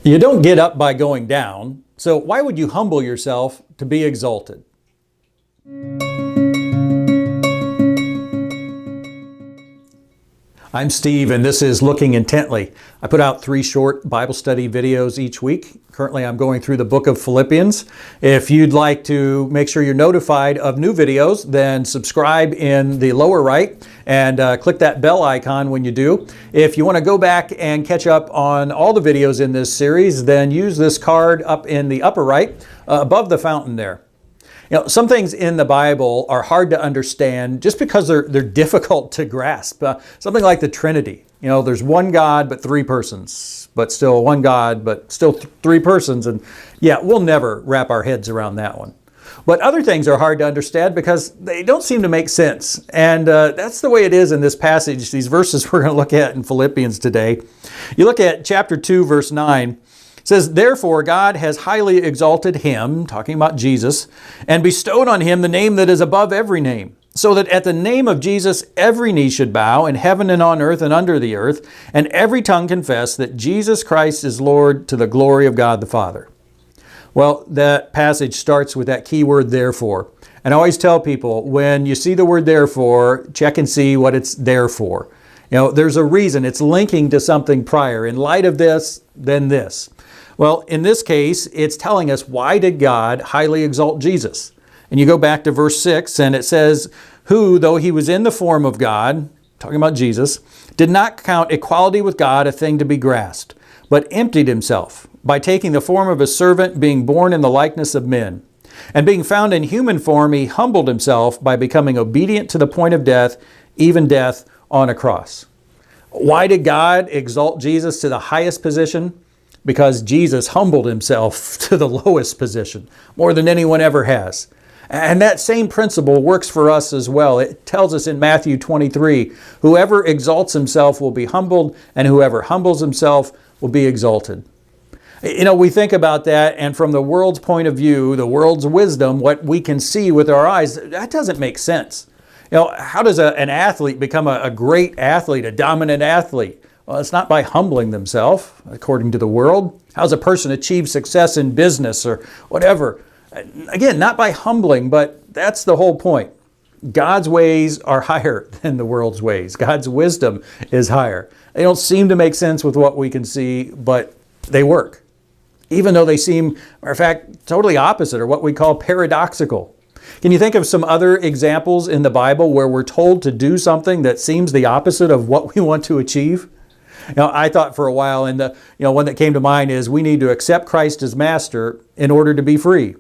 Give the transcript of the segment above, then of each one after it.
You don't get up by going down, so why would you humble yourself to be exalted? I'm Steve, and this is Looking Intently. I put out 3 short Bible study videos each week. Currently, I'm going through the book of Philippians. If you'd like to make sure you're notified of new videos, then subscribe in the lower right and click that bell icon when you do. If you want to go back and catch up on all the videos in this series, then use this card up in the upper right above the fountain there. You know, some things in the Bible are hard to understand just because they're difficult to grasp. Something like the Trinity. You know, there's one God, but 3 persons. But still one God, but still 3 persons. And yeah, we'll never wrap our heads around that one. But other things are hard to understand because they don't seem to make sense. And that's the way it is in this passage, these verses we're going to look at in Philippians today. You look at chapter 2, verse 9. It says, "Therefore God has highly exalted him," talking about Jesus, "and bestowed on him the name that is above every name, so that at the name of Jesus every knee should bow in heaven and on earth and under the earth, and every tongue confess that Jesus Christ is Lord, to the glory of God the Father." Well, that passage starts with that key word, therefore. And I always tell people, when you see the word therefore, check and see what it's there for. You know, there's a reason. It's linking to something prior. In light of this, then this. Well, in this case, it's telling us, why did God highly exalt Jesus? And you go back to verse 6, and it says, "Who, though he was in the form of God," talking about Jesus, "did not count equality with God a thing to be grasped, but emptied himself by taking the form of a servant, being born in the likeness of men. And being found in human form, he humbled himself by becoming obedient to the point of death, even death on a cross." Why did God exalt Jesus to the highest position? Because Jesus humbled himself to the lowest position, more than anyone ever has. And that same principle works for us as well. It tells us in Matthew 23, "Whoever exalts himself will be humbled, and whoever humbles himself will be exalted." You know, we think about that, and from the world's point of view, the world's wisdom, what we can see with our eyes, that doesn't make sense. You know, how does an athlete become a great athlete, a dominant athlete? Well, it's not by humbling themselves, according to the world. How does a person achieve success in business or whatever? Again, not by humbling, but that's the whole point. God's ways are higher than the world's ways. God's wisdom is higher. They don't seem to make sense with what we can see, but they work. Even though they seem, matter of fact, totally opposite, or what we call paradoxical. Can you think of some other examples in the Bible where we're told to do something that seems the opposite of what we want to achieve? You know, I thought for a while, and the one that came to mind is we need to accept Christ as master in order to be free.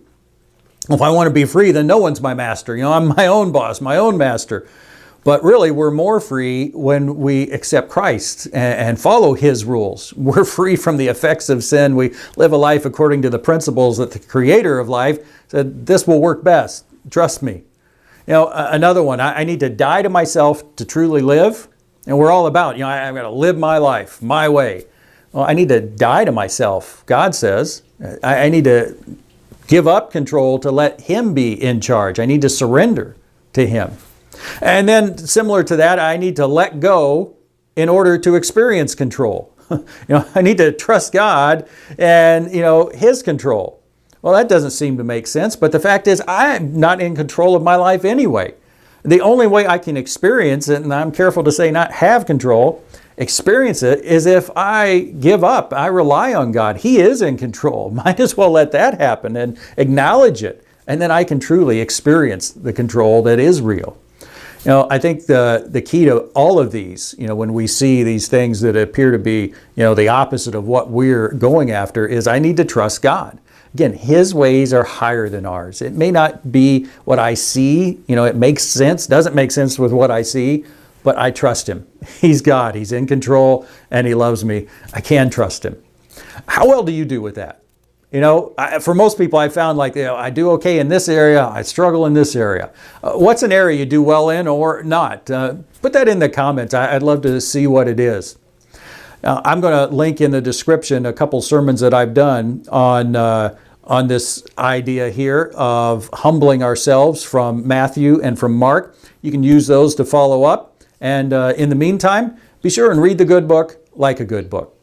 Well, if I want to be free, then no one's my master. You know, I'm my own boss, my own master. But really, we're more free when we accept Christ and follow his rules. We're free from the effects of sin. We live a life according to the principles that the creator of life said, this will work best. Trust me. You know, another one, I need to die to myself to truly live. And we're all about, I've got to live my life my way. Well, I need to die to myself, God says. I need to give up control to let him be in charge. I need to surrender to him. And then similar to that, I need to let go in order to experience control. I need to trust God and, his control. Well, that doesn't seem to make sense, but the fact is I'm not in control of my life anyway. The only way I can experience it, and I'm careful to say not have control, experience it, is if I give up. I rely on God. He is in control. Might as well let that happen and acknowledge it. And then I can truly experience the control that is real. I think the key to all of these, when we see these things that appear to be, the opposite of what we're going after, is I need to trust God. Again, his ways are higher than ours. It may not be what I see. It makes sense, doesn't make sense with what I see, but I trust him. He's God. He's in control, and he loves me. I can trust him. How well do you do with that? For most people, I found I do okay in this area. I struggle in this area. What's an area you do well in or not? Put that in the comments. I'd love to see what it is. I'm going to link in the description a couple sermons that I've done on this idea here of humbling ourselves from Matthew and from Mark. You can use those to follow up. And in the meantime, be sure and read the good book like a good book.